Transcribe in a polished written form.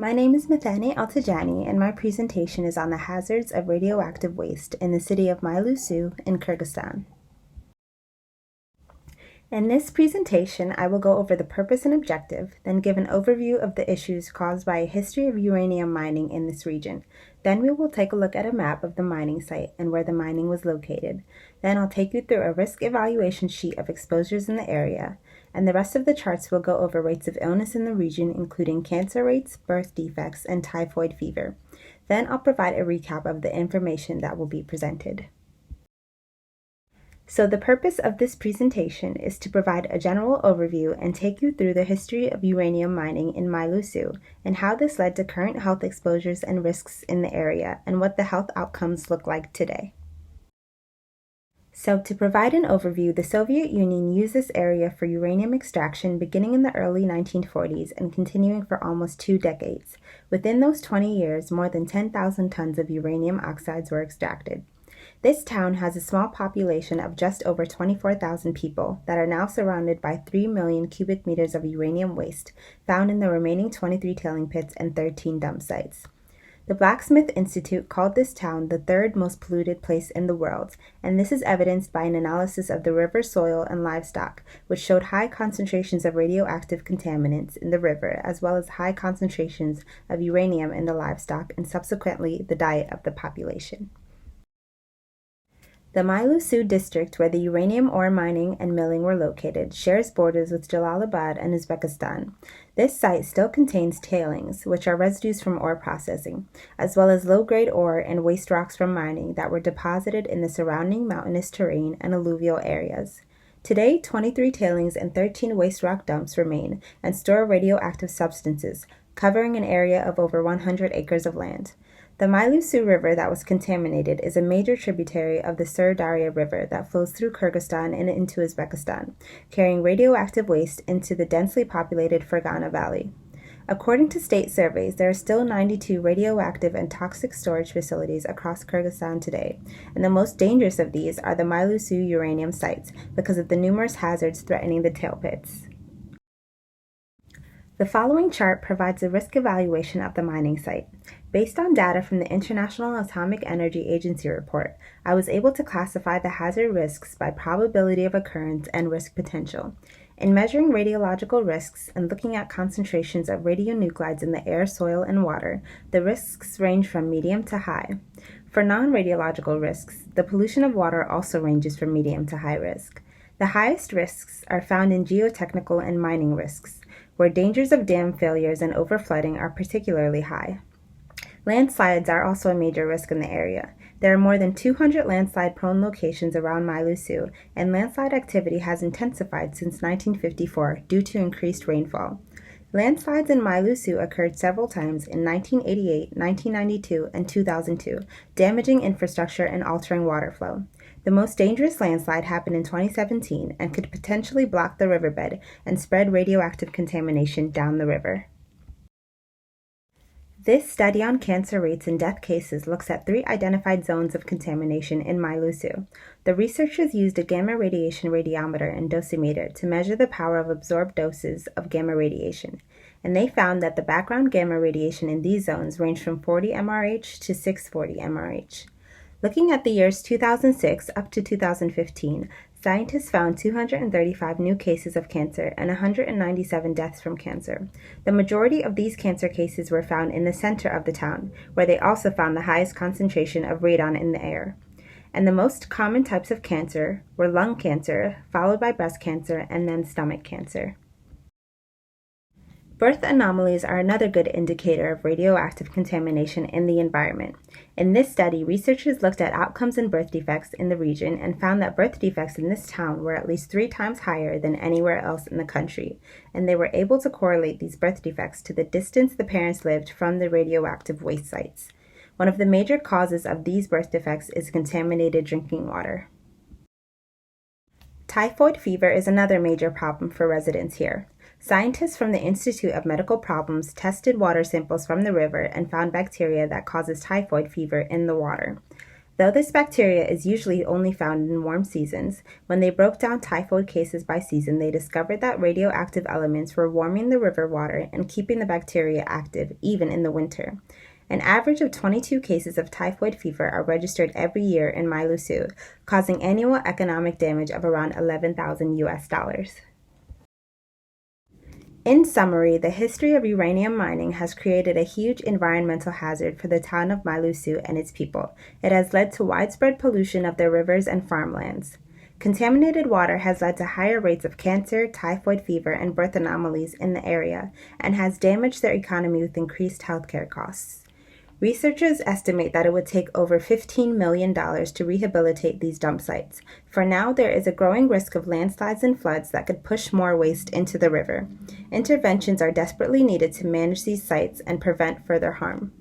My name is Methany, Eltigani, and my presentation is on the hazards of radioactive waste in the city of Mailuu-Suu in Kyrgyzstan. In this presentation, I will go over the purpose and objective, then give an overview of the issues caused by a history of uranium mining in this region. Then we will take a look at a map of the mining site and where the mining was located. Then I'll take you through a risk evaluation sheet of exposures in the area, and the rest of the charts will go over rates of illness in the region, including cancer rates, birth defects, and typhoid fever. Then I'll provide a recap of the information that will be presented. So the purpose of this presentation is to provide a general overview and take you through the history of uranium mining in Mailuu-Suu and how this led to current health exposures and risks in the area and what the health outcomes look like today. So to provide an overview, the Soviet Union used this area for uranium extraction beginning in the early 1940s and continuing for almost 2 decades. Within those 20 years, more than 10,000 tons of uranium oxides were extracted. This town has a small population of just over 24,000 people that are now surrounded by 3 million cubic meters of uranium waste found in the remaining 23 tailing pits and 13 dump sites. The Blacksmith Institute called this town the third most polluted place in the world, and this is evidenced by an analysis of the river soil and livestock, which showed high concentrations of radioactive contaminants in the river, as well as high concentrations of uranium in the livestock and subsequently the diet of the population. The Mailuu-Suu district, where the uranium ore mining and milling were located, shares borders with Jalalabad and Uzbekistan. This site still contains tailings, which are residues from ore processing, as well as low-grade ore and waste rocks from mining that were deposited in the surrounding mountainous terrain and alluvial areas. Today, 23 tailings and 13 waste rock dumps remain and store radioactive substances, covering an area of over 100 acres of land. The Mailuu-Suu River that was contaminated is a major tributary of the Sur Darya River that flows through Kyrgyzstan and into Uzbekistan, carrying radioactive waste into the densely populated Fergana Valley. According to state surveys, there are still 92 radioactive and toxic storage facilities across Kyrgyzstan today, and the most dangerous of these are the Mailuu-Suu uranium sites because of the numerous hazards threatening the tail pits. The following chart provides a risk evaluation of the mining site. Based on data from the International Atomic Energy Agency report, I was able to classify the hazard risks by probability of occurrence and risk potential. In measuring radiological risks and looking at concentrations of radionuclides in the air, soil, and water, the risks range from medium to high. For non-radiological risks, the pollution of water also ranges from medium to high risk. The highest risks are found in geotechnical and mining risks, where dangers of dam failures and overflooding are particularly high. Landslides are also a major risk in the area. There are more than 200 landslide-prone locations around Mailuu-Suu, and landslide activity has intensified since 1954 due to increased rainfall. Landslides in Mailuu-Suu occurred several times in 1988, 1992, and 2002, damaging infrastructure and altering water flow. The most dangerous landslide happened in 2017 and could potentially block the riverbed and spread radioactive contamination down the river. This study on cancer rates and death cases looks at 3 identified zones of contamination in Mailuu-Suu. The researchers used a gamma radiation radiometer and dosimeter to measure the power of absorbed doses of gamma radiation, and they found that the background gamma radiation in these zones ranged from 40 mRH to 640 mRH. Looking at the years 2006 up to 2015, scientists found 235 new cases of cancer and 197 deaths from cancer. The majority of these cancer cases were found in the center of the town, where they also found the highest concentration of radon in the air. And the most common types of cancer were lung cancer, followed by breast cancer, and then stomach cancer. Birth anomalies are another good indicator of radioactive contamination in the environment. In this study, researchers looked at outcomes and birth defects in the region and found that birth defects in this town were at least 3 times higher than anywhere else in the country, and they were able to correlate these birth defects to the distance the parents lived from the radioactive waste sites. One of the major causes of these birth defects is contaminated drinking water. Typhoid fever is another major problem for residents here. Scientists from the Institute of Medical Problems tested water samples from the river and found bacteria that causes typhoid fever in the water. Though this bacteria is usually only found in warm seasons, when they broke down typhoid cases by season, they discovered that radioactive elements were warming the river water and keeping the bacteria active even in the winter. An average of 22 cases of typhoid fever are registered every year in Mailuu-Suu, causing annual economic damage of around $11,000. In summary, the history of uranium mining has created a huge environmental hazard for the town of Mailuu-Suu and its people. It has led to widespread pollution of their rivers and farmlands. Contaminated water has led to higher rates of cancer, typhoid fever, and birth anomalies in the area, and has damaged their economy with increased healthcare costs. Researchers estimate that it would take over $15 million to rehabilitate these dump sites. For now, there is a growing risk of landslides and floods that could push more waste into the river. Interventions are desperately needed to manage these sites and prevent further harm.